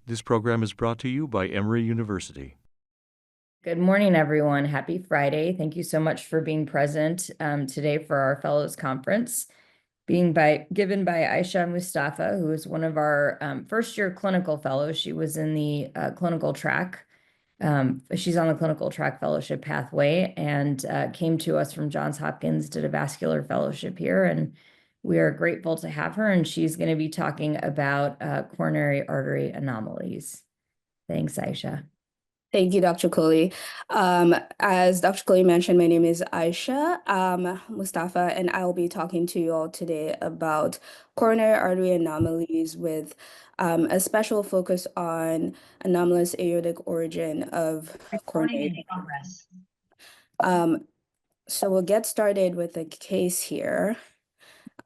This program is brought to you by Emory University. Good morning, everyone. Happy Friday. Thank you so much for being present today for our Fellows Conference, given by Aishat Mustapha, who is one of our first-year clinical fellows. She was in the clinical track. She's on the clinical track fellowship pathway and came to us from Johns Hopkins, did a vascular fellowship here, and we are grateful to have her. And she's going to be talking about coronary artery anomalies. Thanks, Aisha. Thank you, Dr. Kohli. As Dr. Kohli mentioned, my name is Aisha Mustapha, and I will be talking to you all today about coronary artery anomalies with a special focus on anomalous aortic origin of Recording in coronary. progress. So we'll get started with a case here.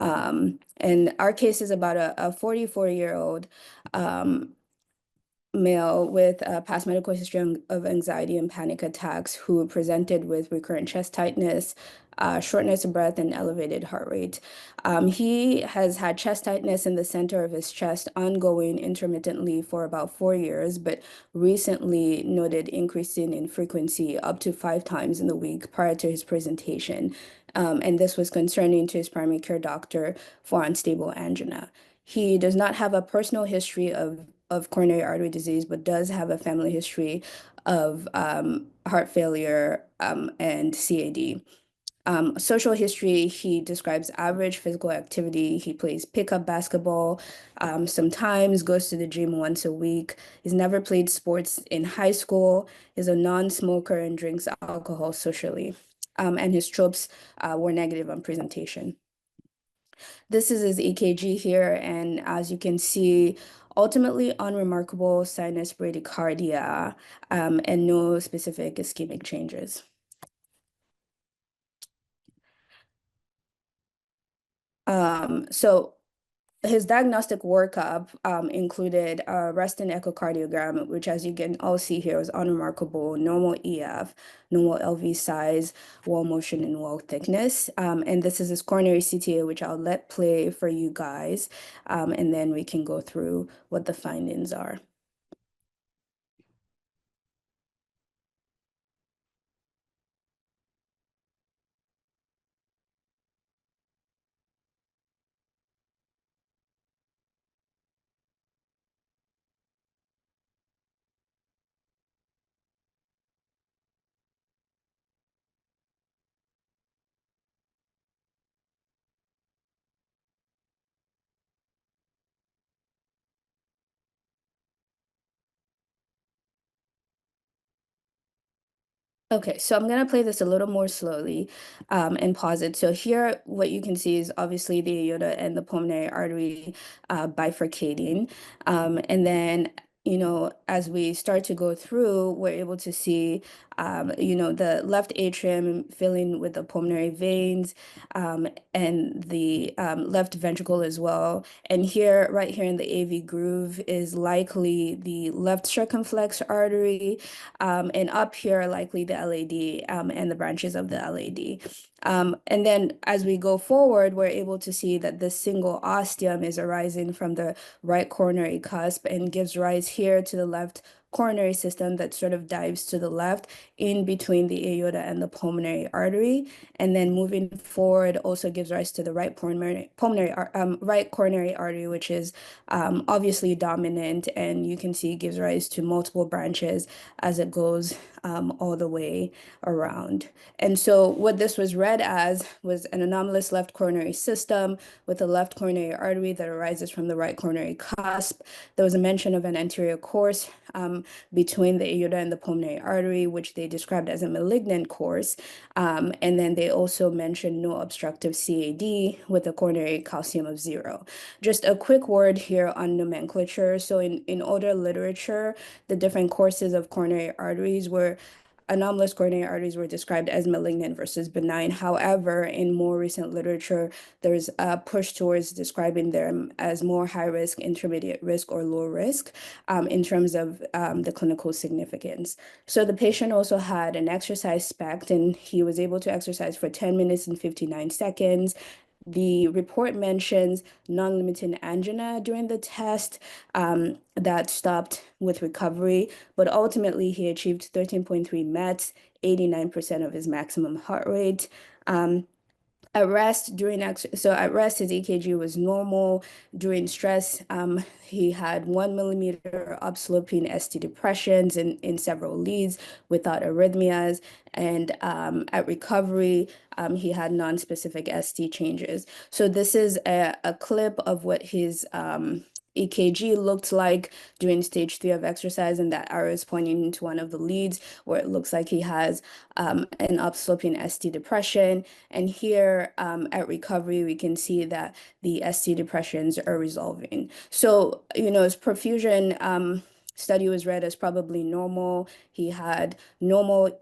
And our case is about a 44-year-old male with a past medical history of anxiety and panic attacks who presented with recurrent chest tightness, shortness of breath, and elevated heart rate. He has had chest tightness in the center of his chest ongoing intermittently for about 4 years, but recently noted increasing in frequency up to 5 times in the week prior to his presentation. And this was concerning to his primary care doctor for unstable angina. He does not have a personal history of coronary artery disease, but does have a family history of heart failure and CAD. Social history, he describes average physical activity. He plays pickup basketball, sometimes goes to the gym once a week. He's never played sports in high school, is a non-smoker and drinks alcohol socially. And his tropes were negative on presentation. This is his EKG here, and as you can see, ultimately unremarkable sinus bradycardia and no specific ischemic changes. So his diagnostic workup included a resting echocardiogram, which, as you can all see here, was unremarkable, normal EF, normal LV size, wall motion, and wall thickness. And this is his coronary CTA, which I'll let play for you guys, and then we can go through what the findings are. Okay, so I'm gonna play this a little more slowly and pause it. So here, what you can see is obviously the aorta and the pulmonary artery bifurcating. And then, as we start to go through, we're able to see, the left atrium filling with the pulmonary veins and the left ventricle as well. And here, right here in the AV groove is likely the left circumflex artery, and up here likely the LAD and the branches of the LAD. And then as we go forward, we're able to see that this single ostium is arising from the right coronary cusp and gives rise here to the left coronary system that sort of dives to the left in between the aorta and the pulmonary artery. And then moving forward also gives rise to the right right coronary artery, which is obviously dominant, and you can see gives rise to multiple branches as it goes all the way around. And so what this was read as was an anomalous left coronary system with a left coronary artery that arises from the right coronary cusp. There was a mention of an anterior course between the aorta and the pulmonary artery, which they described as a malignant course. And then they also mentioned no obstructive CAD with a coronary calcium of 0. Just a quick word here on nomenclature. So in older literature, the different courses of coronary arteries were anomalous coronary arteries were described as malignant versus benign. However, in more recent literature, there's a push towards describing them as more high risk, intermediate risk, or low risk in terms of the clinical significance. So the patient also had an exercise SPECT, and he was able to exercise for 10 minutes and 59 seconds. The report mentions non-limiting angina during the test that stopped with recovery, but ultimately he achieved 13.3 METs, 89% of his maximum heart rate. At rest at rest his EKG was normal. During stress, he had 1 millimeter upsloping ST depressions in several leads without arrhythmias, and at recovery, he had non-specific ST changes. So this is a clip of what his EKG looked like during stage 3 of exercise, and that arrow is pointing into one of the leads where it looks like he has an upsloping ST depression. And here at recovery, we can see that the ST depressions are resolving. So, his perfusion study was read as probably normal. He had normal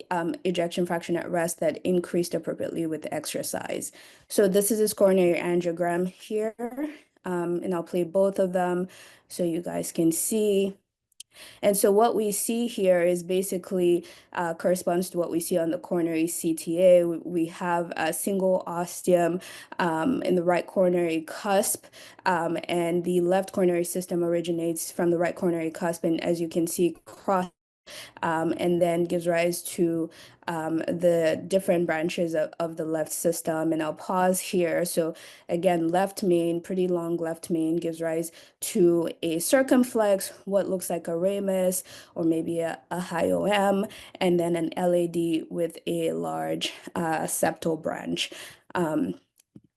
ejection fraction at rest that increased appropriately with exercise. So this is his coronary angiogram here. And I'll play both of them so you guys can see. And so what we see here is basically corresponds to what we see on the coronary CTA. We have a single ostium in the right coronary cusp, and the left coronary system originates from the right coronary cusp, and as you can see, cross and then gives rise to the different branches of the left system. And I'll pause here. So again, left main, pretty long left main gives rise to a circumflex, what looks like a ramus, or maybe a high OM, and then an LAD with a large septal branch.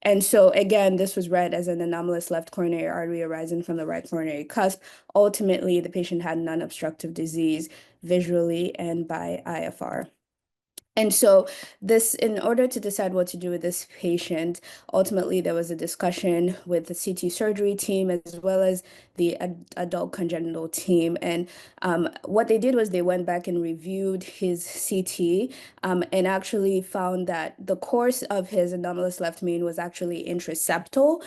And so again, this was read as an anomalous left coronary artery arising from the right coronary cusp. Ultimately, the patient had non-obstructive disease visually and by IFR. And so this, in order to decide what to do with this patient, ultimately there was a discussion with the CT surgery team as well as the adult congenital team. And what they did was they went back and reviewed his CT and actually found that the course of his anomalous left main was actually intraseptal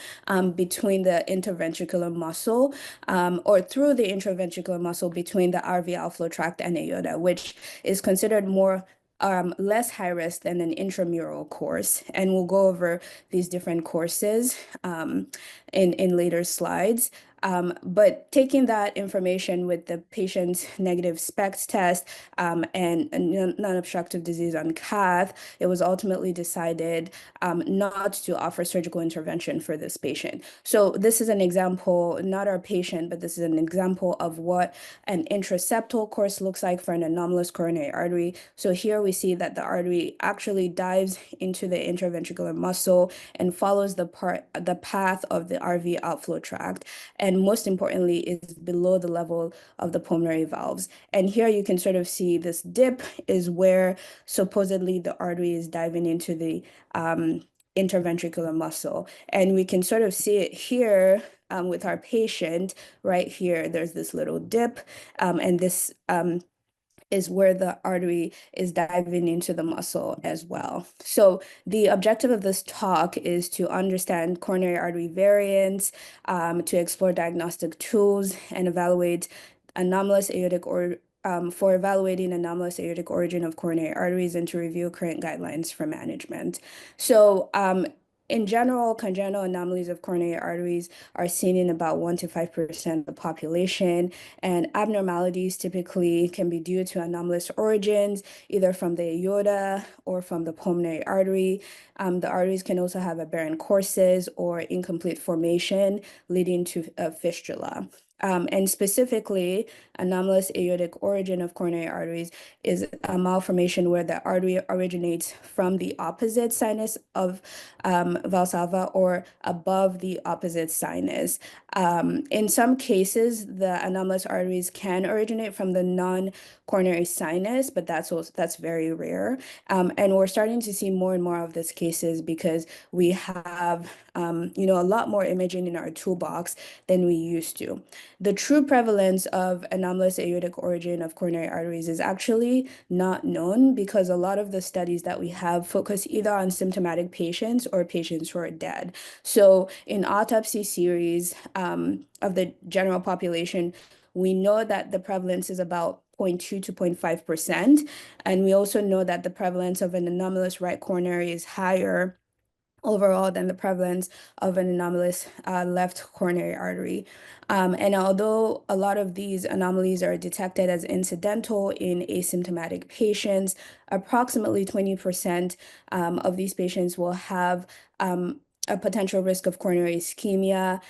between the interventricular muscle or through the interventricular muscle between the RV outflow tract and aorta, which is considered more less high risk than an intramural course. And we'll go over these different courses in later slides. But taking that information with the patient's negative SPECT test and non-obstructive disease on cath, it was ultimately decided not to offer surgical intervention for this patient. So this is an example, not our patient, but this is an example of what an intraseptal course looks like for an anomalous coronary artery. So here we see that the artery actually dives into the interventricular muscle and follows the path of the RV outflow tract, and most importantly is below the level of the pulmonary valves. And here you can sort of see this dip is where supposedly the artery is diving into the interventricular muscle. And we can sort of see it here with our patient right here. There's this little dip, and this is where the artery is diving into the muscle as well. So the objective of this talk is to understand coronary artery variants, to explore diagnostic tools and evaluate anomalous aortic or for evaluating anomalous aortic origin of coronary arteries and to review current guidelines for management. So in general, congenital anomalies of coronary arteries are seen in about 1 to 5% of the population, and abnormalities typically can be due to anomalous origins, either from the aorta or from the pulmonary artery. The arteries can also have aberrant courses or incomplete formation, leading to a fistula. And specifically, anomalous aortic origin of coronary arteries is a malformation where the artery originates from the opposite sinus of Valsalva or above the opposite sinus. In some cases, the anomalous arteries can originate from the non-coronary sinus, but that's very rare. And we're starting to see more and more of these cases because we have a lot more imaging in our toolbox than we used to. The true prevalence of anomalous aortic origin of coronary arteries is actually not known because a lot of the studies that we have focus either on symptomatic patients or patients who are dead. So in autopsy series of the general population, we know that the prevalence is about 0.2 to 0.5%. And we also know that the prevalence of an anomalous right coronary is higher overall than the prevalence of an anomalous left coronary artery. And although a lot of these anomalies are detected as incidental in asymptomatic patients, approximately 20% of these patients will have a potential risk of coronary ischemia,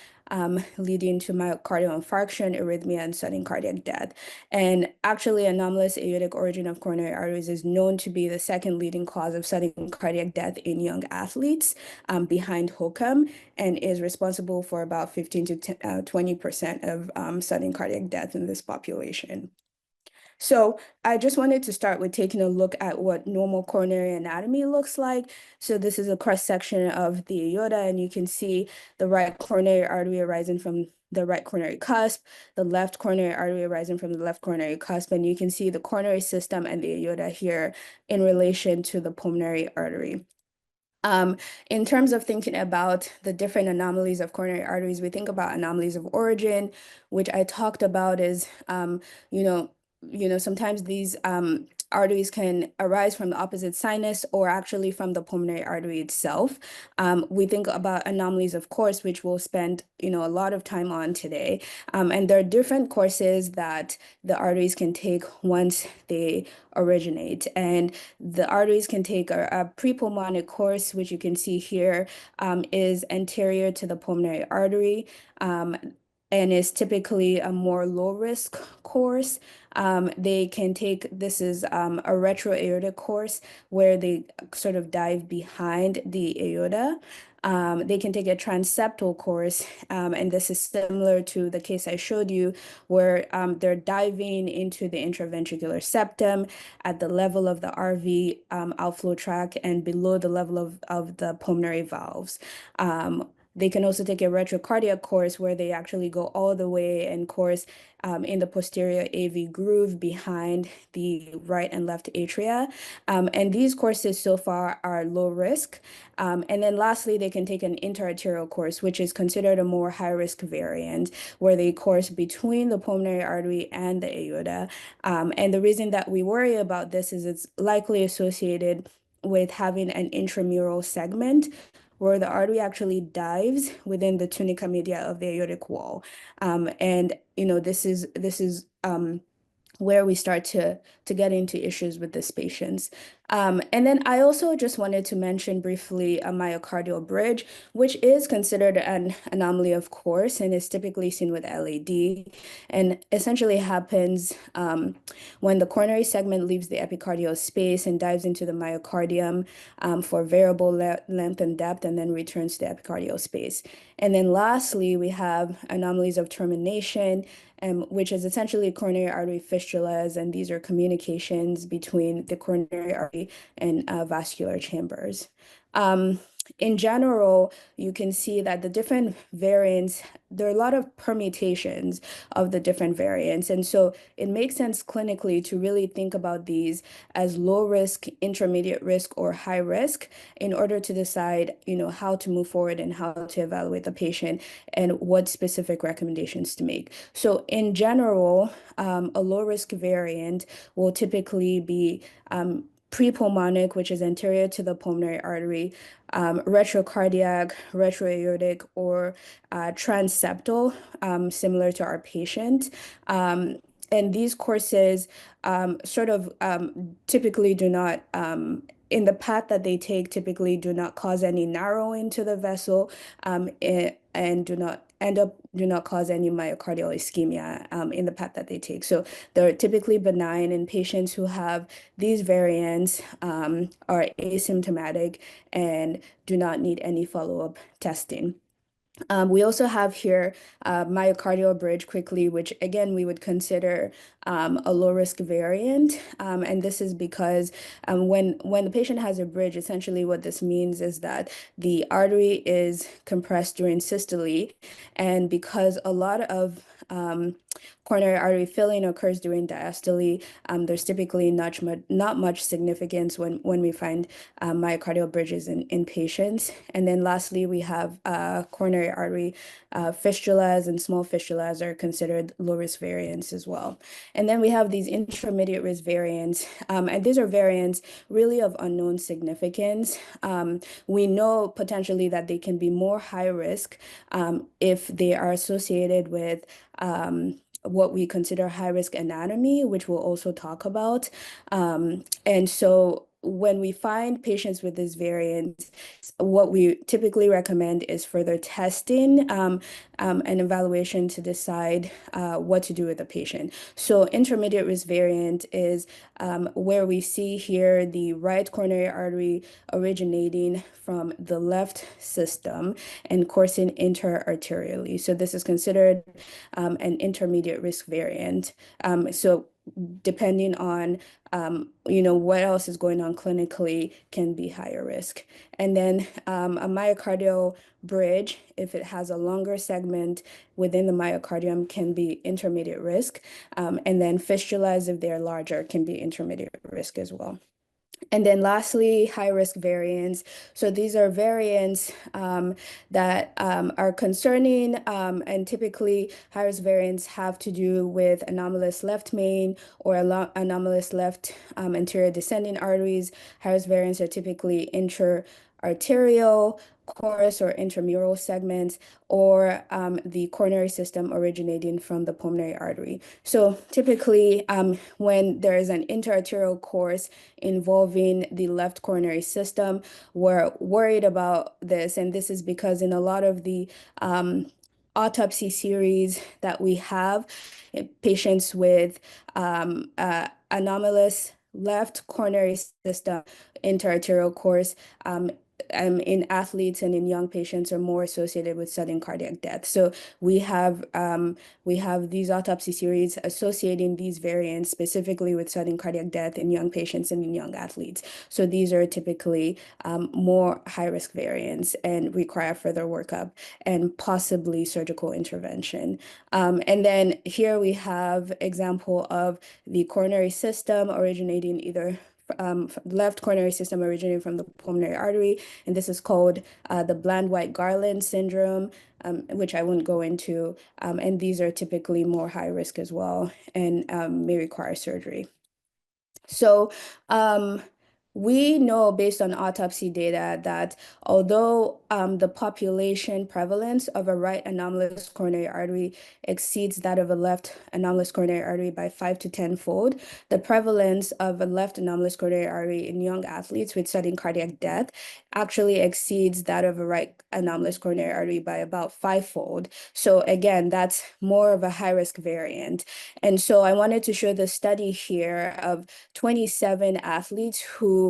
leading to myocardial infarction, arrhythmia, and sudden cardiac death. And actually, anomalous aortic origin of coronary arteries is known to be the second leading cause of sudden cardiac death in young athletes, behind HOCM, and is responsible for about 15 to 20% of sudden cardiac death in this population. So I just wanted to start with taking a look at what normal coronary anatomy looks like. So this is a cross-section of the aorta, and you can see the right coronary artery arising from the right coronary cusp, the left coronary artery arising from the left coronary cusp, and you can see the coronary system and the aorta here in relation to the pulmonary artery. In terms of thinking about the different anomalies of coronary arteries, we think about anomalies of origin, which I talked about is, you know, sometimes these arteries can arise from the opposite sinus or actually from the pulmonary artery itself. We think about anomalies of course, which we'll spend, a lot of time on today. And there are different courses that the arteries can take once they originate. And the arteries can take a prepulmonic course, which you can see here, is anterior to the pulmonary artery, and is typically a more low risk course. They can take, this is a retroaortic course where they sort of dive behind the aorta. They can take a transeptal course, and this is similar to the case I showed you, where they're diving into the intraventricular septum at the level of the RV outflow tract and below the level of the pulmonary valves. They can also take a retrocardiac course where they actually go all the way and course in the posterior AV groove behind the right and left atria. And these courses so far are low risk. And then lastly, they can take an interarterial course, which is considered a more high-risk variant, where they course between the pulmonary artery and the aorta. And the reason that we worry about this is it's likely associated with having an intramural segment where the artery actually dives within the tunica media of the aortic wall. And this is where we start to get into issues with these patients. And then I also just wanted to mention briefly a myocardial bridge, which is considered an anomaly, of course, and is typically seen with LAD, and essentially happens when the coronary segment leaves the epicardial space and dives into the myocardium for variable length and depth, and then returns to the epicardial space. And then lastly, we have anomalies of termination, which is essentially coronary artery fistulas, and these are communications between the coronary artery and vascular chambers. In general, you can see that the different variants, there are a lot of permutations of the different variants. And so it makes sense clinically to really think about these as low risk, intermediate risk, or high risk in order to decide, how to move forward and how to evaluate the patient and what specific recommendations to make. So in general, a low risk variant will typically be prepulmonic, which is anterior to the pulmonary artery, retrocardiac, retroaortic, or transeptal, similar to our patient. And these courses typically do not, in the path that they take, typically do not cause any narrowing to the vessel, and do not cause any myocardial ischemia in the path that they take. So they're typically benign, and patients who have these variants are asymptomatic and do not need any follow-up testing. We also have here myocardial bridge quickly, which again we would consider a low risk variant. And this is because when the patient has a bridge, essentially what this means is that the artery is compressed during systole. And because a lot of coronary artery filling occurs during diastole, there's typically not much significance when we find myocardial bridges in patients. And then lastly, we have coronary artery fistulas, and small fistulas are considered low-risk variants as well. And then we have these intermediate risk variants, and these are variants really of unknown significance. We know potentially that they can be more high risk if they are associated with what we consider high-risk anatomy, which we'll also talk about. And so when we find patients with this variant, what we typically recommend is further testing and evaluation to decide what to do with the patient. So intermediate risk variant is where we see here the right coronary artery originating from the left system and coursing interarterially. So this is considered an intermediate risk variant. So depending on what else is going on clinically, can be higher risk. And then a myocardial bridge, if it has a longer segment within the myocardium, can be intermediate risk. And then fistulas, if they're larger, can be intermediate risk as well. And then lastly, high-risk variants. So these are variants that are concerning, and typically high-risk variants have to do with anomalous left main or anomalous left anterior descending arteries. High-risk variants are typically intra-arterial course or intramural segments, or the coronary system originating from the pulmonary artery. So typically, when there is an interarterial course involving the left coronary system, we're worried about this. And this is because in a lot of the autopsy series that we have, patients with anomalous left coronary system interarterial course in athletes and in young patients are more associated with sudden cardiac death. So we have these autopsy series associating these variants specifically with sudden cardiac death in young patients and in young athletes. So these are typically more high-risk variants and require further workup and possibly surgical intervention. And then here we have example of the coronary system originating either left coronary system originating from the pulmonary artery, and this is called the Bland-White-Garland syndrome, which I won't go into, and these are typically more high risk as well and may require surgery. So we know based on autopsy data that although the population prevalence of a right anomalous coronary artery exceeds that of a left anomalous coronary artery by 5 to 10-fold, the prevalence of a left anomalous coronary artery in young athletes with sudden cardiac death actually exceeds that of a right anomalous coronary artery by about 5-fold. So again, that's more of a high-risk variant. And so I wanted to show the study here of 27 athletes who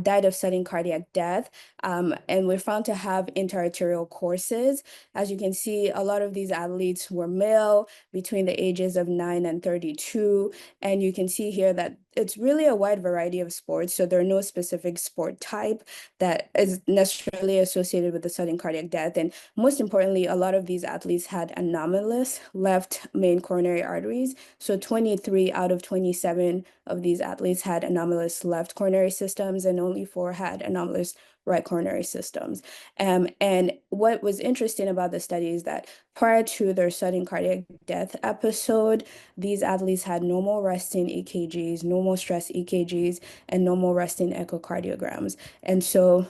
died of sudden cardiac death, and were found to have interarterial courses. As you can see, a lot of these athletes were male between the ages of 9 and 32, and you can see here that it's really a wide variety of sports, so there are no specific sport type that is necessarily associated with the sudden cardiac death. And most importantly, a lot of these athletes had anomalous left main coronary arteries. So 23 out of 27 of these athletes had anomalous left coronary systems, and only 4 had anomalous right coronary systems. And what was interesting about the study is that prior to their sudden cardiac death episode, these athletes had normal resting EKGs, normal stress EKGs, and normal resting echocardiograms. And so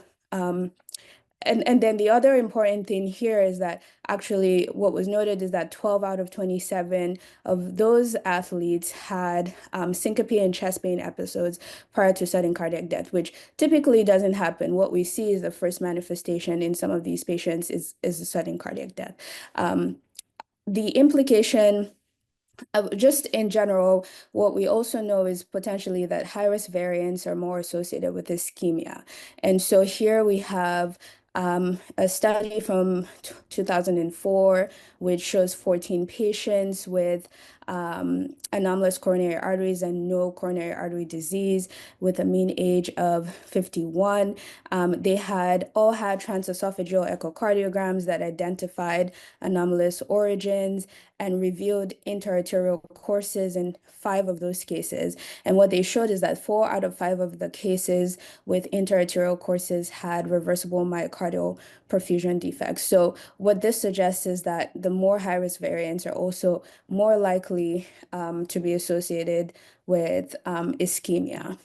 and then the other important thing here is that actually what was noted is that 12 out of 27 of those athletes had syncope and chest pain episodes prior to sudden cardiac death, which typically doesn't happen. What we see is the first manifestation in some of these patients is a sudden cardiac death. The implication just in general, what we also know is potentially that high-risk variants are more associated with ischemia. And so here we have a study from 2004, which shows 14 patients with anomalous coronary arteries and no coronary artery disease with a mean age of 51. They all had transesophageal echocardiograms that identified anomalous origins and revealed interarterial courses in 5 of those cases. And what they showed is that 4 out of 5 of the cases with interarterial courses had reversible myocardial perfusion defects. So what this suggests is that the more high-risk variants are also more likely to be associated with ischemia.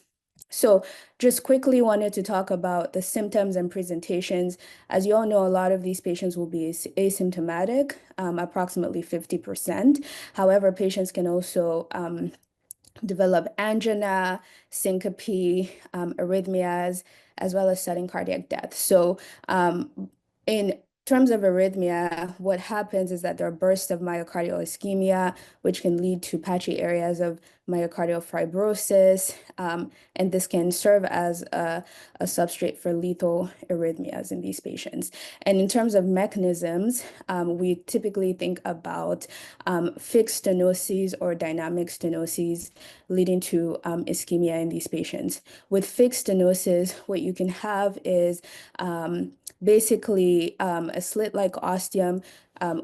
So just quickly wanted to talk about the symptoms and presentations. As you all know, a lot of these patients will be asymptomatic, approximately 50%. However, patients can also develop angina, syncope, arrhythmias, as well as sudden cardiac death. So in terms of arrhythmia, what happens is that there are bursts of myocardial ischemia, which can lead to patchy areas of myocardial fibrosis, and this can serve as a substrate for lethal arrhythmias in these patients. And in terms of mechanisms, we typically think about fixed stenoses or dynamic stenoses leading to ischemia in these patients. With fixed stenosis, what you can have is basically a slit-like ostium,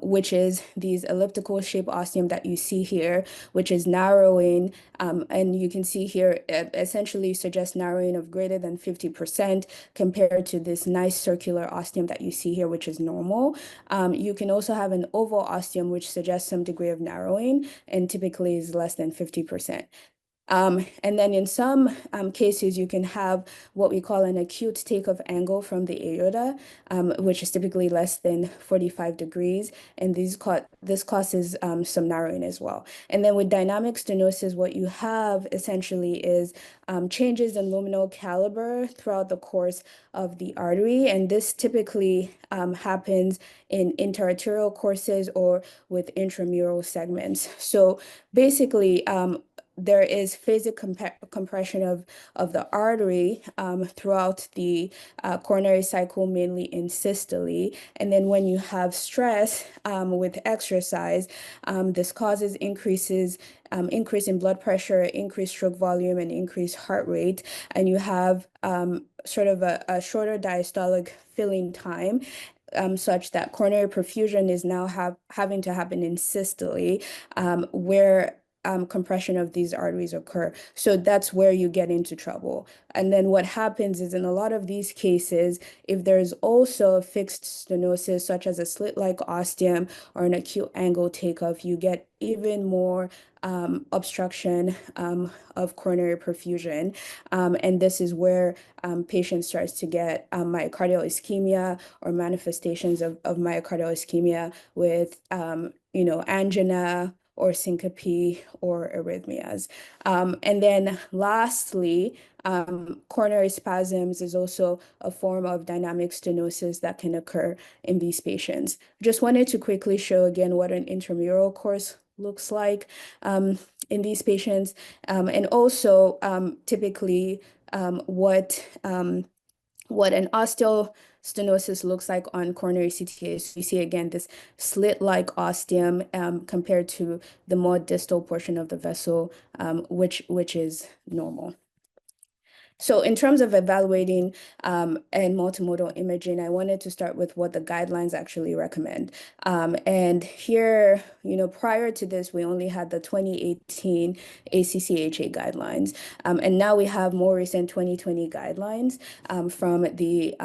which is these elliptical shape ostium that you see here, which is narrowing. And you can see here, essentially suggests narrowing of greater than 50% compared to this nice circular ostium that you see here, which is normal. You can also have an oval ostium, which suggests some degree of narrowing and typically is less than 50%. And then in some cases, you can have what we call an acute takeoff angle from the aorta, which is typically less than 45 degrees. And this causes some narrowing as well. And then with dynamic stenosis, what you have essentially is changes in luminal caliber throughout the course of the artery. And this typically happens in interarterial courses or with intramural segments. So basically, there is phasic compression of the artery throughout the coronary cycle, mainly in systole. And then when you have stress with exercise, this causes increase in blood pressure, increased stroke volume, and increased heart rate. And you have sort of a shorter diastolic filling time, such that coronary perfusion is now having to happen in systole, where compression of these arteries occur. So that's where you get into trouble. And then what happens is in a lot of these cases, if there's also a fixed stenosis, such as a slit-like ostium or an acute angle takeoff, you get even more obstruction of coronary perfusion. And this is where patients starts to get myocardial ischemia or manifestations of myocardial ischemia with, angina or syncope or arrhythmias. And then lastly, coronary spasms is also a form of dynamic stenosis that can occur in these patients. Just wanted to quickly show again what an intramural course looks like in these patients, and also typically what an osteostenosis looks like on coronary CTA. So you see again this slit-like ostium compared to the more distal portion of the vessel, which is normal. So in terms of evaluating and multimodal imaging, I wanted to start with what the guidelines actually recommend. And here, prior to this, we only had the 2018 ACCHA guidelines. And now we have more recent 2020 guidelines from the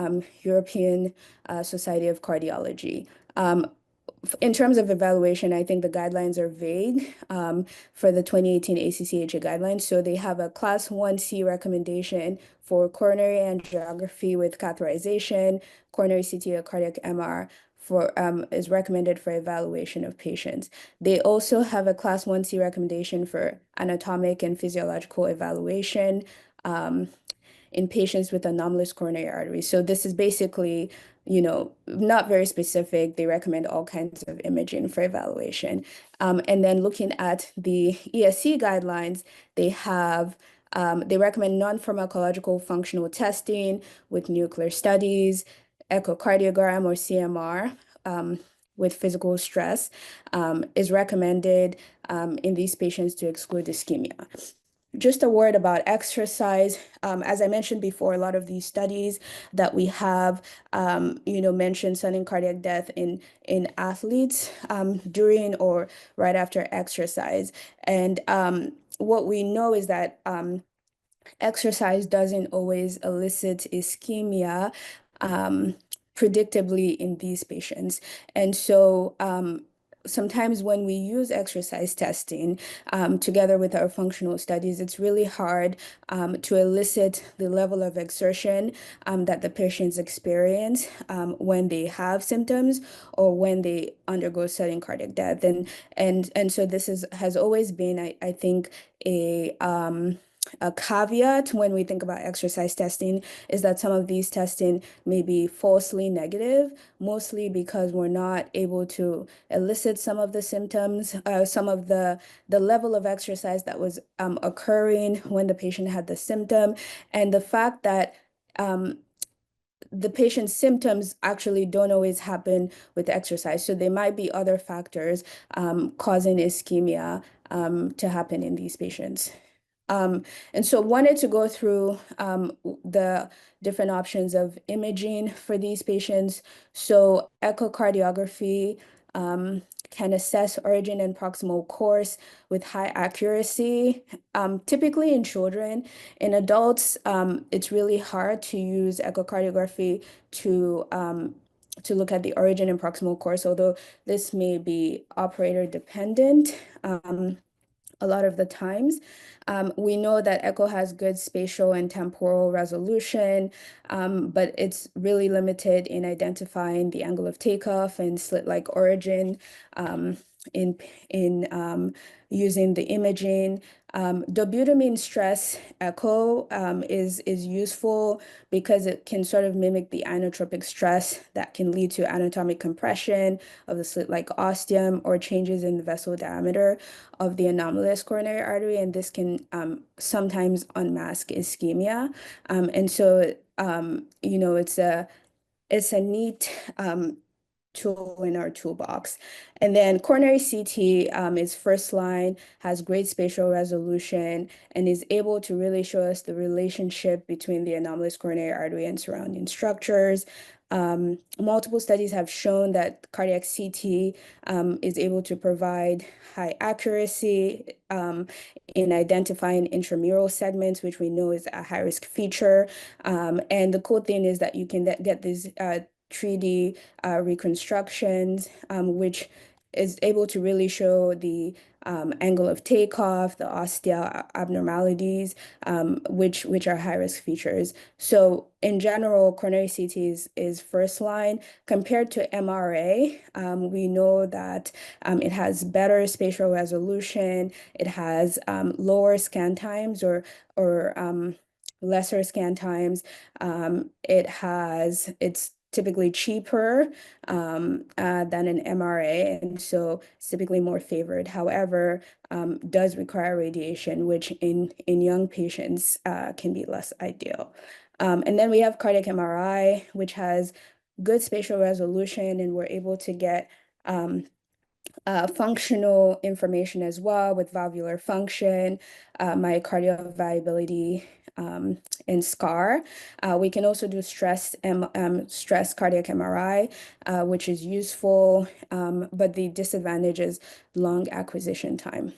European Society of Cardiology. In terms of evaluation, I think the guidelines are vague for the 2018 ACCHA guidelines. So they have a class 1C recommendation for coronary angiography with catheterization, coronary CT or cardiac MR is recommended for evaluation of patients. They also have a class 1C recommendation for anatomic and physiological evaluation in patients with anomalous coronary arteries. So this is basically, not very specific. They recommend all kinds of imaging for evaluation. And then looking at the ESC guidelines, they recommend non-pharmacological functional testing with nuclear studies, echocardiogram or CMR, with physical stress is recommended in these patients to exclude ischemia. Just a word about exercise. As I mentioned before, a lot of these studies that we have, mention sudden cardiac death in athletes during or right after exercise. And what we know is that exercise doesn't always elicit ischemia um, predictably in these patients. And so sometimes when we use exercise testing together with our functional studies, it's really hard to elicit the level of exertion that the patients experience when they have symptoms or when they undergo sudden cardiac death. And so this has always been, I think, a caveat when we think about exercise testing is that some of these testing may be falsely negative, mostly because we're not able to elicit some of the symptoms, some of the level of exercise that was occurring when the patient had the symptom, and the fact that the patient's symptoms actually don't always happen with exercise. So there might be other factors causing ischemia to happen in these patients. And so wanted to go through the different options of imaging for these patients. So echocardiography can assess origin and proximal course with high accuracy, typically in children. In adults, it's really hard to use echocardiography to look at the origin and proximal course, although this may be operator dependent. A lot of the times. We know that echo has good spatial and temporal resolution, but it's really limited in identifying the angle of takeoff and slit-like origin in using the imaging. Dobutamine stress echo is useful because it can sort of mimic the inotropic stress that can lead to anatomic compression of the slit-like ostium or changes in the vessel diameter of the anomalous coronary artery, and this can sometimes unmask ischemia. And so, it's a neat tool in our toolbox. And then coronary CT is first line, has great spatial resolution, and is able to really show us the relationship between the anomalous coronary artery and surrounding structures. Multiple studies have shown that cardiac CT is able to provide high accuracy in identifying intramural segments, which we know is a high-risk feature. And the cool thing is that you can get these 3D reconstructions, which is able to really show the angle of takeoff, the ostial abnormalities, which are high-risk features. So in general, coronary CT is first line. Compared to MRA, we know that it has better spatial resolution, it has lower scan times or lesser scan times. It's typically cheaper than an MRA, and so it's typically more favored. However, does require radiation, which in young patients can be less ideal. And then we have cardiac MRI, which has good spatial resolution, and we're able to get functional information as well with valvular function, myocardial viability, and SCAR. We can also do stress cardiac MRI, which is useful, but the disadvantage is long acquisition time.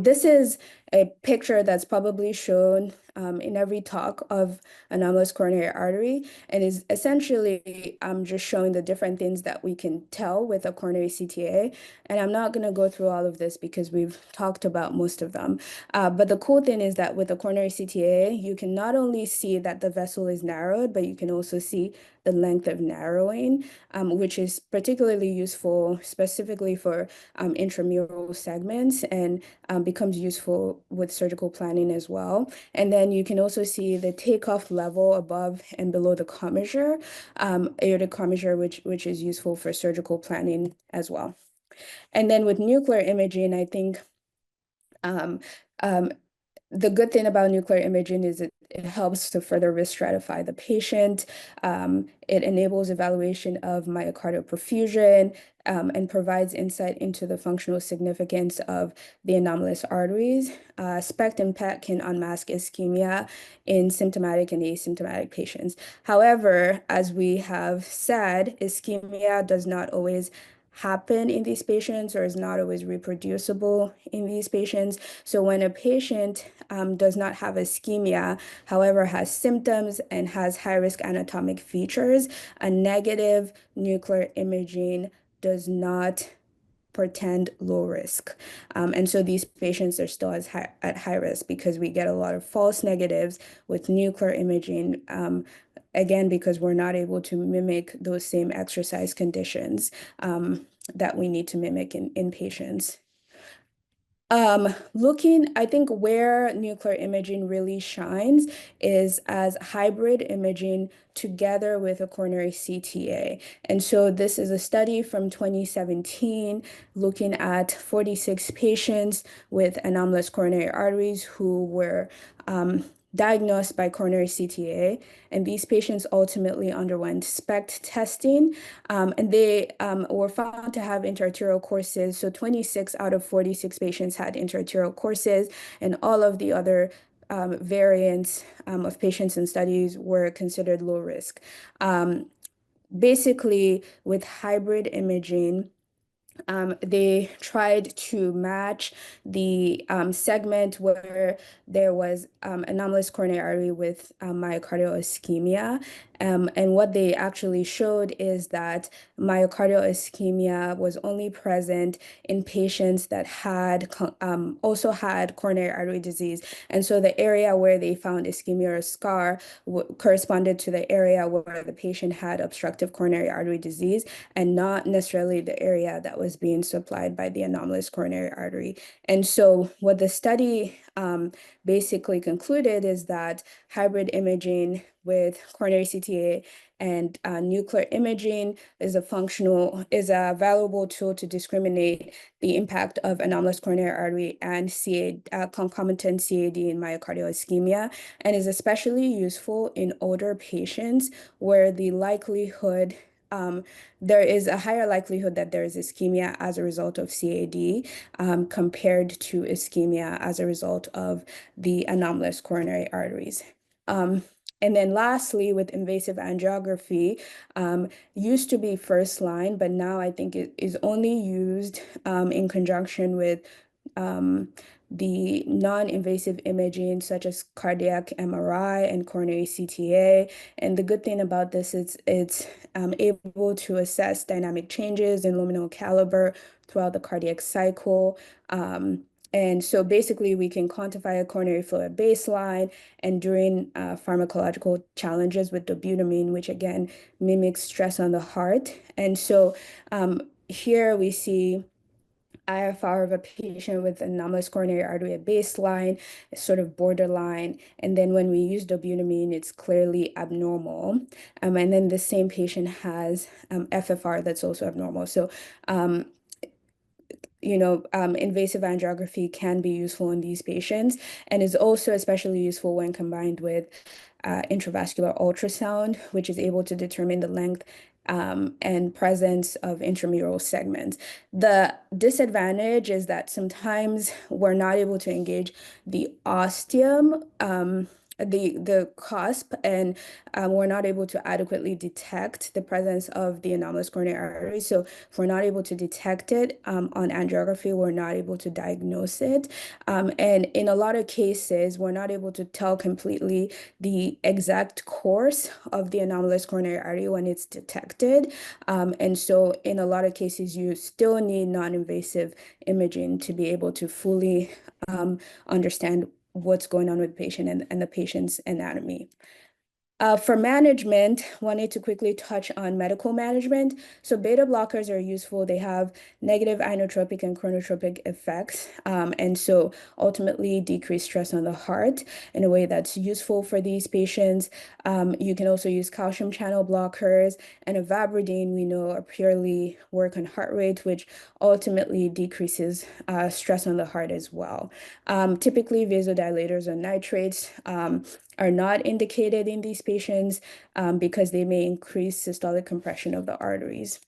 This is a picture that's probably shown in every talk of anomalous coronary artery, and is essentially just showing the different things that we can tell with a coronary CTA. And I'm not going to go through all of this because we've talked about most of them. But the cool thing is that with a coronary CTA, you can not only see that the vessel is narrowed, but you can also see the length of narrowing, which is particularly useful specifically for intramural segments, and becomes useful with surgical planning as well. And then you can also see the takeoff level above and below the commissure, aortic commissure, which is useful for surgical planning as well. And then with nuclear imaging, I think the good thing about nuclear imaging is it helps to further risk stratify the patient. It enables evaluation of myocardial perfusion, and provides insight into the functional significance of the anomalous arteries. SPECT and PET can unmask ischemia in symptomatic and asymptomatic patients. However, as we have said, ischemia does not always happen in these patients or is not always reproducible in these patients. So when a patient does not have ischemia, however, has symptoms and has high-risk anatomic features, a negative nuclear imaging does not portend low risk. And so these patients are still at high risk because we get a lot of false negatives with nuclear imaging, again, because we're not able to mimic those same exercise conditions that we need to mimic in patients. I think where nuclear imaging really shines is as hybrid imaging together with a coronary CTA. And so this is a study from 2017 looking at 46 patients with anomalous coronary arteries who were diagnosed by coronary CTA. And these patients ultimately underwent SPECT testing, and they were found to have interarterial courses. So 26 out of 46 patients had interarterial courses, and all of the other variants of patients in studies were considered low risk. Basically, with hybrid imaging, they tried to match the segment where there was anomalous coronary artery with myocardial ischemia. And what they actually showed is that myocardial ischemia was only present in patients that had also had coronary artery disease. And so the area where they found ischemia or scar corresponded to the area where the patient had obstructive coronary artery disease and not necessarily the area that was being supplied by the anomalous coronary artery. And so what the study basically concluded is that hybrid imaging with coronary CTA and nuclear imaging is a valuable tool to discriminate the impact of anomalous coronary artery and concomitant CAD in myocardial ischemia, and is especially useful in older patients where the likelihood there is a higher likelihood that there is ischemia as a result of CAD compared to ischemia as a result of the anomalous coronary arteries. And then lastly, with invasive angiography, used to be first line, but now I think it is only used in conjunction with the non-invasive imaging such as cardiac MRI and coronary CTA. And the good thing about this is it's able to assess dynamic changes in luminal caliber throughout the cardiac cycle. And so basically we can quantify a coronary flow at baseline and during pharmacological challenges with dobutamine, which again mimics stress on the heart. And so here we see IFR of a patient with anomalous coronary artery at baseline, is sort of borderline. And then when we use dobutamine, it's clearly abnormal. And then the same patient has FFR that's also abnormal. So invasive angiography can be useful in these patients and is also especially useful when combined with intravascular ultrasound, which is able to determine the length and presence of intramural segments. The disadvantage is that sometimes we're not able to engage the ostium, the cusp, and we're not able to adequately detect the presence of the anomalous coronary artery. So if we're not able to detect it on angiography, we're not able to diagnose it. And in a lot of cases, we're not able to tell completely the exact course of the anomalous coronary artery when it's detected. And so in a lot of cases, you still need non-invasive imaging to be able to fully understand what's going on with the patient and the patient's anatomy. For management, wanted to quickly touch on medical management. So beta blockers are useful. They have negative inotropic and chronotropic effects, and so ultimately decrease stress on the heart in a way that's useful for these patients. You can also use calcium channel blockers, and ivabradine we know are purely work on heart rate, which ultimately decreases stress on the heart as well. Typically, vasodilators or nitrates are not indicated in these patients because they may increase systolic compression of the arteries.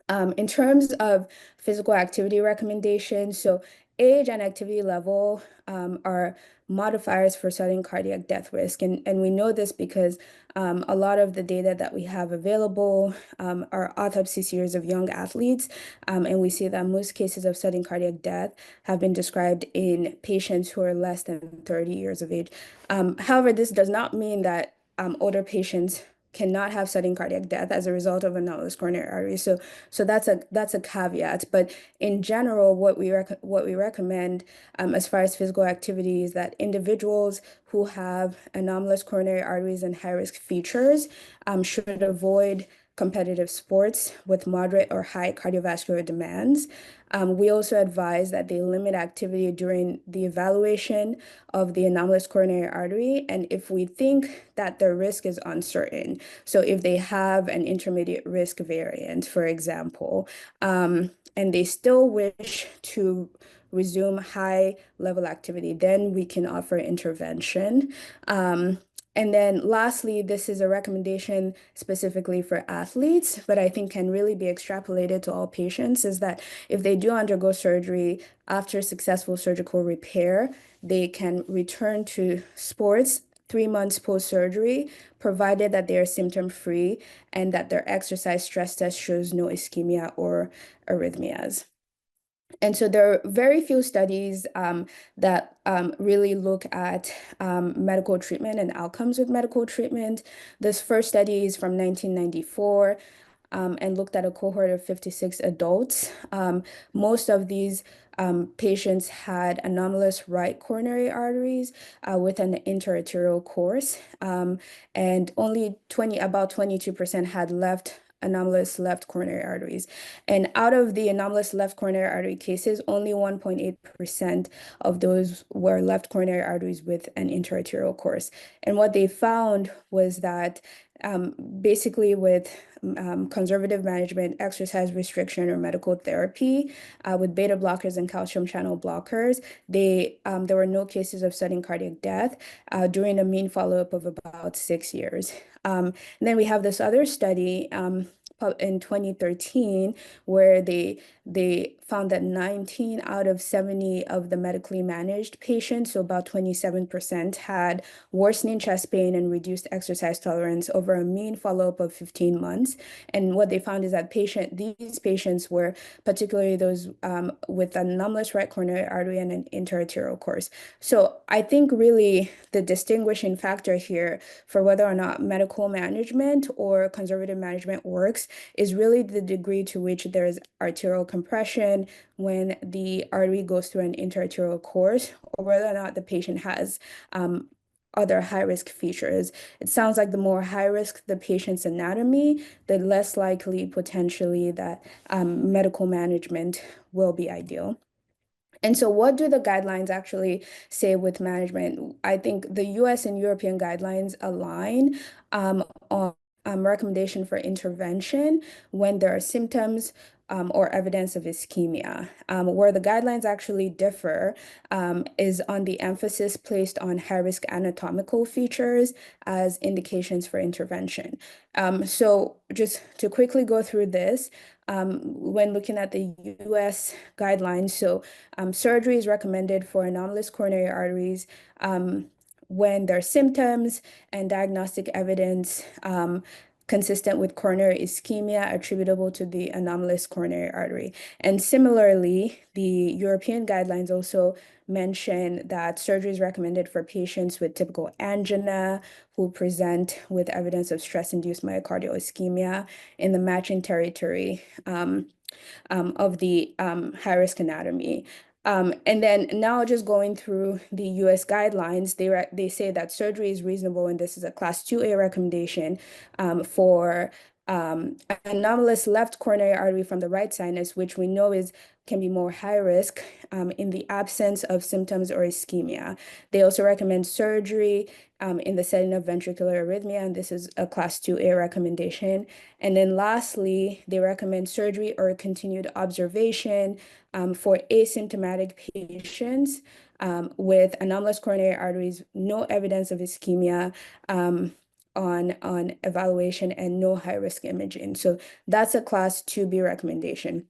In terms of physical activity recommendations, so age and activity level are modifiers for sudden cardiac death risk. And we know this because a lot of the data that we have available are autopsy series of young athletes. And we see that most cases of sudden cardiac death have been described in patients who are less than 30 years of age. However, this does not mean that older patients cannot have sudden cardiac death as a result of anomalous coronary artery. So that's a caveat. But in general, what we recommend as far as physical activity is that individuals who have anomalous coronary arteries and high risk features should avoid competitive sports with moderate or high cardiovascular demands. We also advise that they limit activity during the evaluation of the anomalous coronary artery, and if we think that their risk is uncertain. So if they have an intermediate risk variant, for example, and they still wish to resume high level activity, then we can offer intervention. And then lastly, this is a recommendation specifically for athletes, but I think can really be extrapolated to all patients, is that if they do undergo surgery after successful surgical repair, they can return to sports 3 months post-surgery, provided that they are symptom-free and that their exercise stress test shows no ischemia or arrhythmias. And so there are very few studies that really look at medical treatment and outcomes with medical treatment. This first study is from 1994 and looked at a cohort of 56 adults. Most of these patients had anomalous right coronary arteries with an interarterial course, and only about 22% had anomalous left coronary arteries. And out of the anomalous left coronary artery cases, only 1.8% of those were left coronary arteries with an interarterial course. And what they found was that basically with conservative management, exercise restriction, or medical therapy with beta blockers and calcium channel blockers, there were no cases of sudden cardiac death during a mean follow-up of about 6 years. And then we have this other study in 2013 where they found that 19 out of 70 of the medically managed patients, so about 27%, had worsening chest pain and reduced exercise tolerance over a mean follow-up of 15 months. And what they found is that these patients were particularly those with an anomalous right coronary artery and an interarterial course. So I think really the distinguishing factor here for whether or not medical management or conservative management works is really the degree to which there is arterial compression when the artery goes through an interarterial course, or whether or not the patient has other high-risk features. It sounds like the more high-risk the patient's anatomy, the less likely potentially that medical management will be ideal. And so what do the guidelines actually say with management? I think the US and European guidelines align on recommendation for intervention when there are symptoms or evidence of ischemia. Where the guidelines actually differ is on the emphasis placed on high-risk anatomical features as indications for intervention. So just to quickly go through this, when looking at the US guidelines, so surgery is recommended for anomalous coronary arteries when there are symptoms and diagnostic evidence consistent with coronary ischemia attributable to the anomalous coronary artery. And similarly, the European guidelines also mention that surgery is recommended for patients with typical angina who present with evidence of stress-induced myocardial ischemia in the matching territory of the high-risk anatomy. And then now just going through the US guidelines, they say that surgery is reasonable, and this is a class 2A recommendation for anomalous left coronary artery from the right sinus, which we know can be more high risk in the absence of symptoms or ischemia. They also recommend surgery in the setting of ventricular arrhythmia, and this is a class 2A recommendation. And then lastly, they recommend surgery or continued observation for asymptomatic patients with anomalous coronary arteries, no evidence of ischemia on evaluation, and no high-risk imaging. So that's a class 2B recommendation.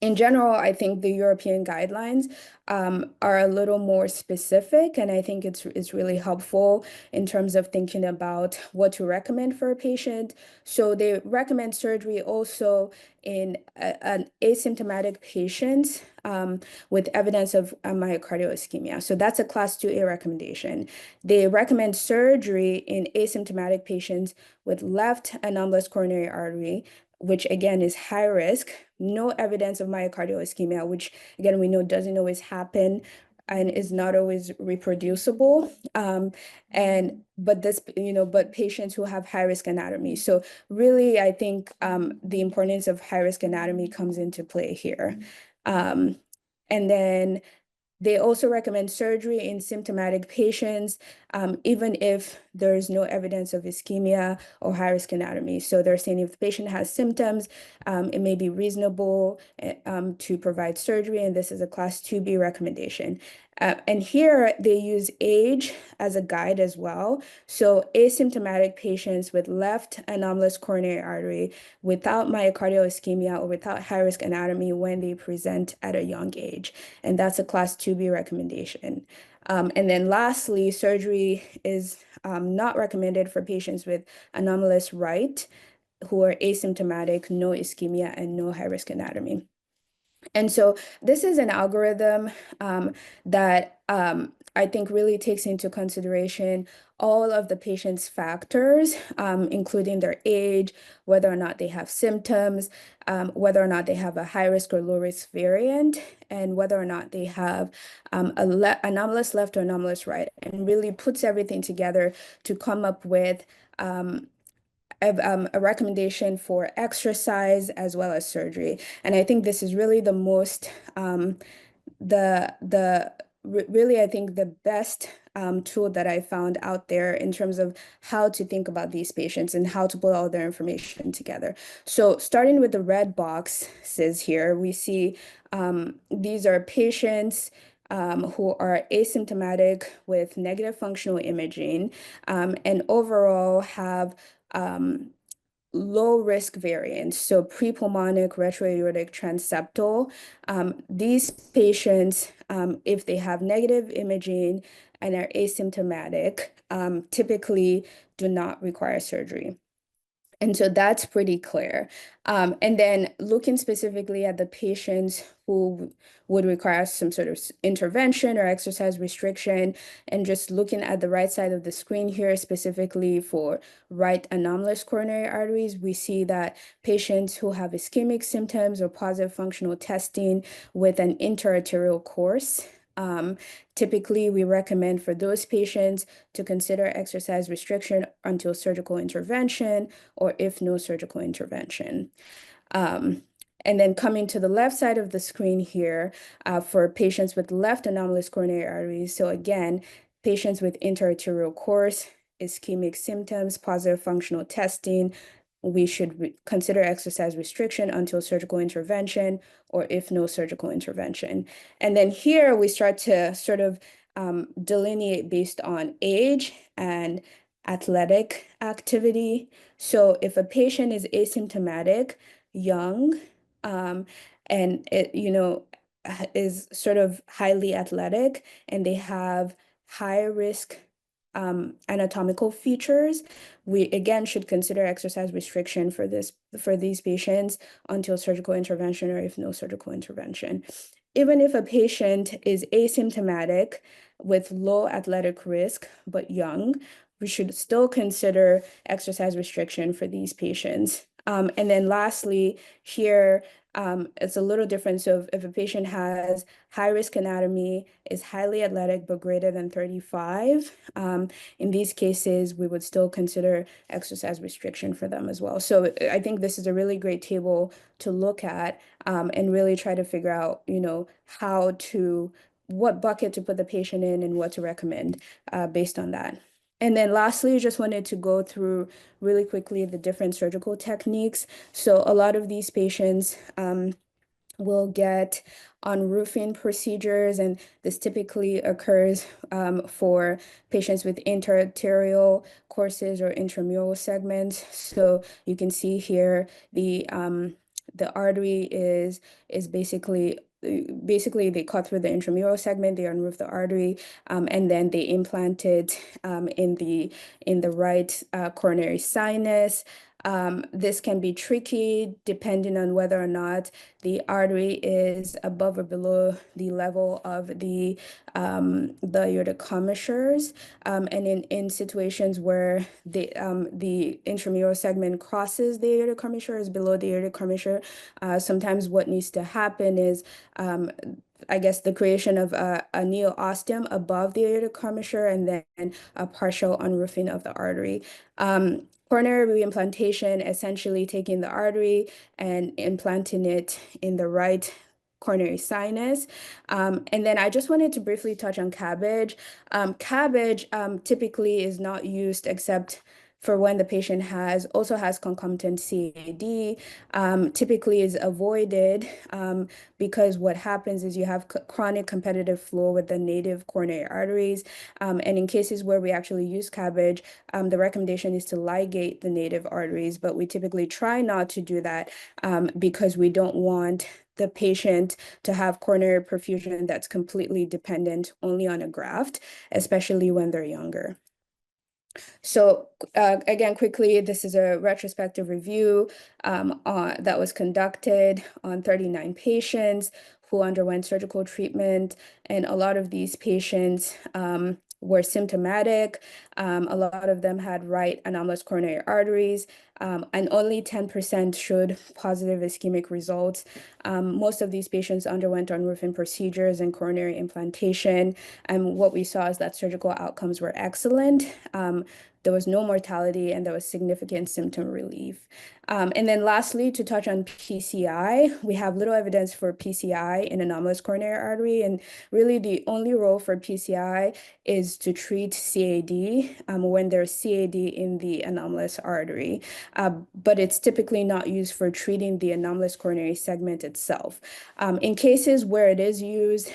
In general, I think the European guidelines are a little more specific, and I think it's really helpful in terms of thinking about what to recommend for a patient. So they recommend surgery also in an asymptomatic patients with evidence of myocardial ischemia. So that's a class 2A recommendation. They recommend surgery in asymptomatic patients with left anomalous coronary artery, which again is high risk, no evidence of myocardial ischemia, which again we know doesn't always happen and is not always reproducible. But patients who have high risk anatomy. So really, I think the importance of high risk anatomy comes into play here. And then they also recommend surgery in symptomatic patients, even if there's no evidence of ischemia or high-risk anatomy. So they're saying if the patient has symptoms, it may be reasonable to provide surgery, and this is a class 2B recommendation. And here they use age as a guide as well. So asymptomatic patients with left anomalous coronary artery without myocardial ischemia or without high-risk anatomy when they present at a young age. And that's a class 2B recommendation. And then lastly, surgery is not recommended for patients with anomalous right who are asymptomatic, no ischemia, and no high-risk anatomy. And so this is an algorithm that I think really takes into consideration all of the patient's factors, including their age, whether or not they have symptoms, whether or not they have a high risk or low risk variant, and whether or not they have anomalous left or anomalous right, and really puts everything together to come up with a recommendation for exercise as well as surgery. And I think this is really the most, really, I think the best tool that I found out there in terms of how to think about these patients and how to put all their information together. So starting with the red boxes here, we see these are patients who are asymptomatic with negative functional imaging and overall have low risk variants, so prepulmonic, retroaortic, transeptal. These patients, if they have negative imaging and are asymptomatic, typically do not require surgery. And so that's pretty clear. And then looking specifically at the patients who would require some sort of intervention or exercise restriction, and just looking at the right side of the screen here, specifically for right anomalous coronary arteries, we see that patients who have ischemic symptoms or positive functional testing with an interarterial course, typically, we recommend for those patients to consider exercise restriction until surgical intervention, or if no surgical intervention. And then coming to the left side of the screen here, for patients with left anomalous coronary arteries. So again, patients with interarterial course, ischemic symptoms, positive functional testing, we should consider exercise restriction until surgical intervention, or if no surgical intervention. And then here we start to sort of delineate based on age and athletic activity. So if a patient is asymptomatic, young, and is sort of highly athletic, and they have high risk anatomical features, we again should consider exercise restriction for these patients until surgical intervention, or if no surgical intervention. Even if a patient is asymptomatic with low athletic risk but young, we should still consider exercise restriction for these patients. And then lastly, here, it's a little different. So if a patient has high risk anatomy, is highly athletic but greater than 35, in these cases, we would still consider exercise restriction for them as well. So I think this is a really great table to look at, and really try to figure out, what bucket to put the patient in and what to recommend based on that. And then lastly, just wanted to go through really quickly the different surgical techniques. So a lot of these patients will get on roofing procedures, and this typically occurs for patients with interarterial courses or intramural segments. So you can see here the artery is basically they cut through the intramural segment, they unroof the artery, and then they implant it in the right coronary sinus. This can be tricky depending on whether or not the artery is above or below the level of the aortic commissures. And in situations where the intramural segment crosses the aortic commissure, is below the aortic commissure, sometimes what needs to happen is I guess the creation of a neoosteum above the aortic commissure and then a partial unroofing of the artery. Coronary reimplantation, essentially taking the artery and implanting it in the right coronary sinus. And then I just wanted to briefly touch on CABG. CABG typically is not used except for when the patient also has concomitant CAD, typically is avoided because what happens is you have chronic competitive flow with the native coronary arteries. And in cases where we actually use CABG, the recommendation is to ligate the native arteries, but we typically try not to do that because we don't want the patient to have coronary perfusion that's completely dependent only on a graft, especially when they're younger. So again, quickly, this is a retrospective review that was conducted on 39 patients who underwent surgical treatment. And a lot of these patients were symptomatic. A lot of them had right anomalous coronary arteries, and only 10% showed positive ischemic results. Most of these patients underwent unroofing procedures and coronary implantation. And what we saw is that surgical outcomes were excellent. There was no mortality and there was significant symptom relief. And then lastly, to touch on PCI, we have little evidence for PCI in anomalous coronary artery. And really the only role for PCI is to treat CAD when there's CAD in the anomalous artery. But it's typically not used for treating the anomalous coronary segment itself. In cases where it is used,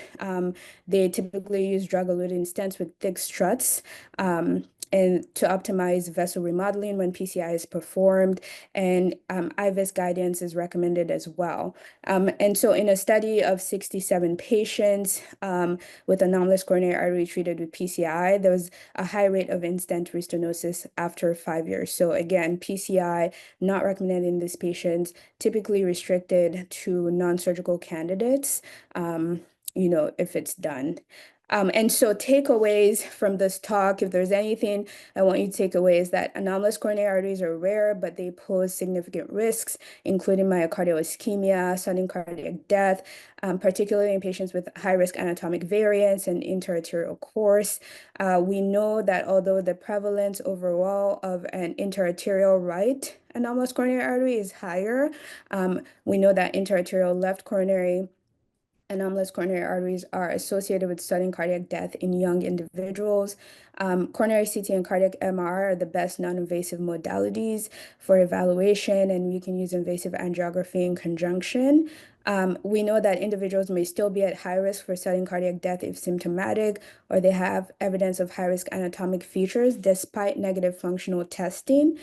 they typically use drug-eluting stents with thick struts and to optimize vessel remodeling when PCI is performed, and IVUS guidance is recommended as well. And so in a study of 67 patients with anomalous coronary artery treated with PCI, there was a high rate of in-stent restenosis after 5 years. So again, PCI not recommended in these patients, typically restricted to non-surgical candidates, if it's done. And so takeaways from this talk, if there's anything I want you to take away, is that anomalous coronary arteries are rare, but they pose significant risks, including myocardial ischemia, sudden cardiac death, particularly in patients with high-risk anatomic variants and interarterial course. We know that although the prevalence overall of an interarterial right anomalous coronary artery is higher, we know that interarterial left coronary anomalous coronary arteries are associated with sudden cardiac death in young individuals. Coronary CT and cardiac MR are the best non-invasive modalities for evaluation, and we can use invasive angiography in conjunction. We know that individuals may still be at high risk for sudden cardiac death if symptomatic, or they have evidence of high-risk anatomic features despite negative functional testing.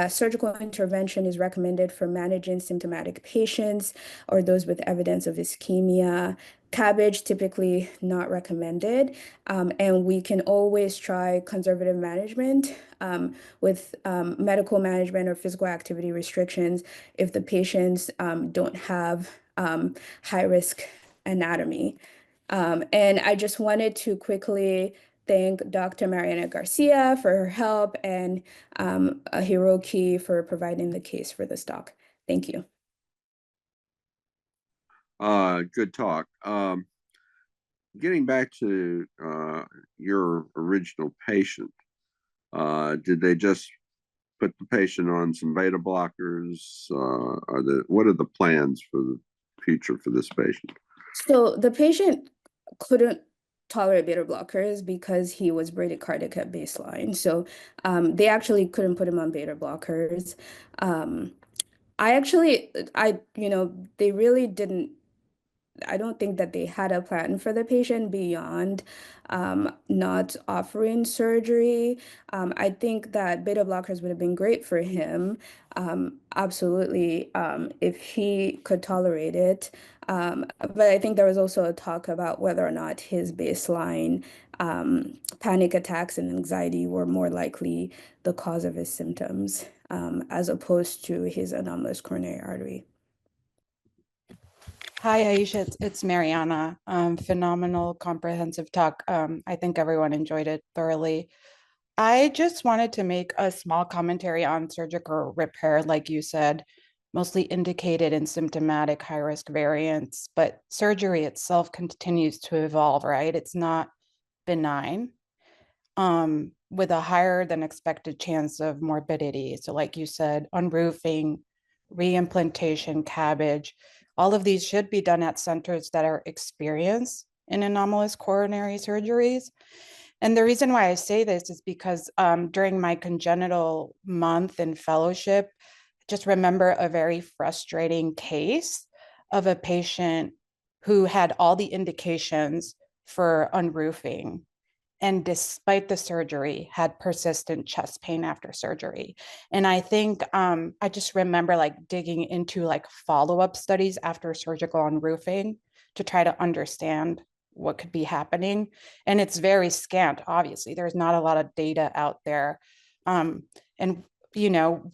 Surgical intervention is recommended for managing symptomatic patients or those with evidence of ischemia. CABG typically not recommended, and we can always try conservative management with medical management or physical activity restrictions if the patients don't have high-risk anatomy. And I just wanted to quickly thank Dr. Mariana Garcia for her help and Hiroki for providing the case for this talk. Thank you. Good talk. Getting back to your original patient, did they just put the patient on some beta blockers? What are the plans for the future for this patient? So the patient couldn't tolerate beta blockers because he was bradycardic at baseline. So they actually couldn't put him on beta blockers. Um, they really didn't. I don't think that they had a plan for the patient beyond not offering surgery. I think that beta blockers would have been great for him, absolutely, if he could tolerate it. But I think there was also a talk about whether or not his baseline panic attacks and anxiety were more likely the cause of his symptoms, as opposed to his anomalous coronary artery. Hi, Aisha. It's Mariana. Phenomenal, comprehensive talk. I think everyone enjoyed it thoroughly. I just wanted to make a small commentary on surgical repair, like you said, mostly indicated in symptomatic high-risk variants, but surgery itself continues to evolve, right? It's not benign, with a higher than expected chance of morbidity. So like you said, unroofing, reimplantation, cabbage, all of these should be done at centers that are experienced in anomalous coronary surgeries. And the reason why I say this is because during my congenital month in fellowship, just remember a very frustrating case of a patient who had all the indications for unroofing, and despite the surgery had persistent chest pain after surgery. And I think I just remember like digging into like follow-up studies after surgical unroofing to try to understand what could be happening. And it's very scant, obviously. There's not a lot of data out there. And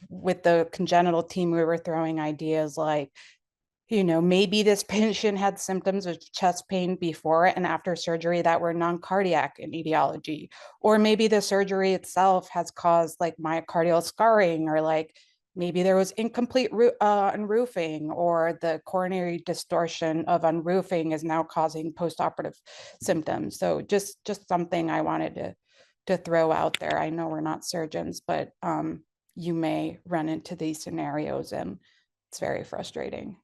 with the congenital team, we were throwing ideas like, maybe this patient had symptoms of chest pain before and after surgery that were non-cardiac in etiology. Or maybe the surgery itself has caused like myocardial scarring, or like maybe there was incomplete unroofing, or the coronary distortion of unroofing is now causing postoperative symptoms. So just something I wanted to throw out there. I know we're not surgeons, but you may run into these scenarios, and it's very frustrating.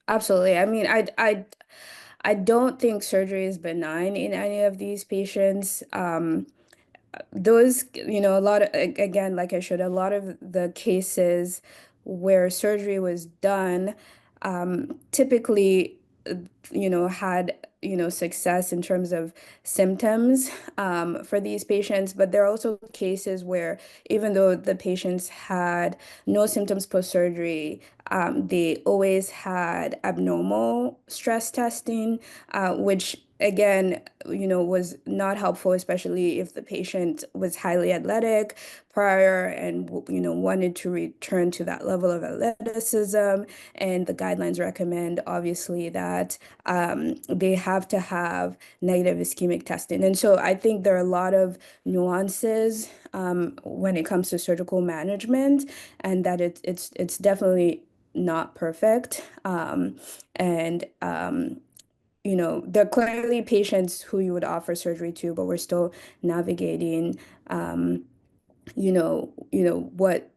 Absolutely. I mean, I don't think surgery is benign in any of these patients. Those, a lot of, again, like I showed, a lot of the cases where surgery was done, typically, had, success in terms of symptoms, for these patients. But there are also cases where even though the patients had no symptoms post-surgery, they always had abnormal stress testing, which again, was not helpful, especially if the patient was highly athletic prior and, wanted to return to that level of athleticism. And the guidelines recommend, obviously, that they have to have negative ischemic testing. And so I think there are a lot of nuances when it comes to surgical management, and that it's definitely not perfect. And there are clearly patients who you would offer surgery to, but we're still navigating, what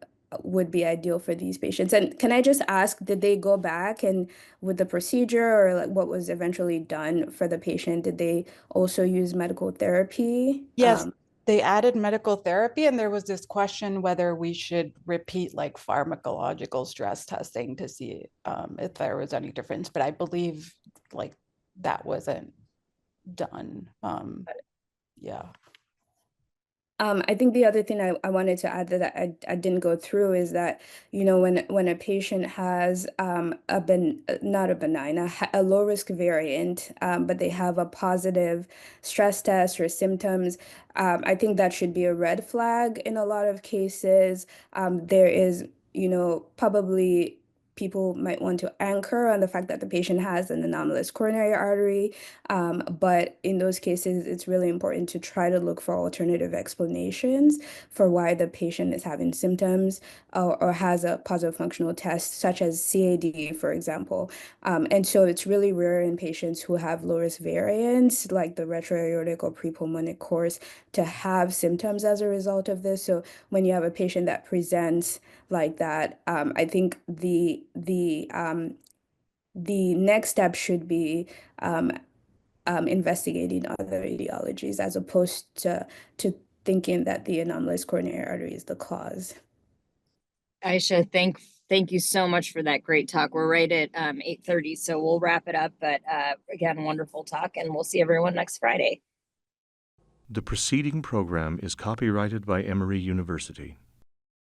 would be ideal for these patients. And can I just ask, did they go back and with the procedure, or like what was eventually done for the patient, did they also use medical therapy? Yes, they added medical therapy, and there was this question whether we should repeat like pharmacological stress testing to see if there was any difference. But I believe like that wasn't done. Yeah. I think the other thing I wanted to add that I didn't go through is that, when a patient has not a benign, a low risk variant, but they have a positive stress test or symptoms, I think that should be a red flag in a lot of cases. There is, probably people might want to anchor on the fact that the patient has an anomalous coronary artery. But in those cases, it's really important to try to look for alternative explanations for why the patient is having symptoms or has a positive functional test, such as CAD, for example. And so it's really rare in patients who have low-risk variants, like the retroaortic or prepulmonic course, to have symptoms as a result of this. So when you have a patient that presents like that, I think the next step should be investigating other etiologies as opposed to thinking that the anomalous coronary artery is the cause. Aisha, thank you so much for that great talk. We're right at 8:30, so we'll wrap it up. But again, wonderful talk, and we'll see everyone next Friday. The preceding program is copyrighted by Emory University.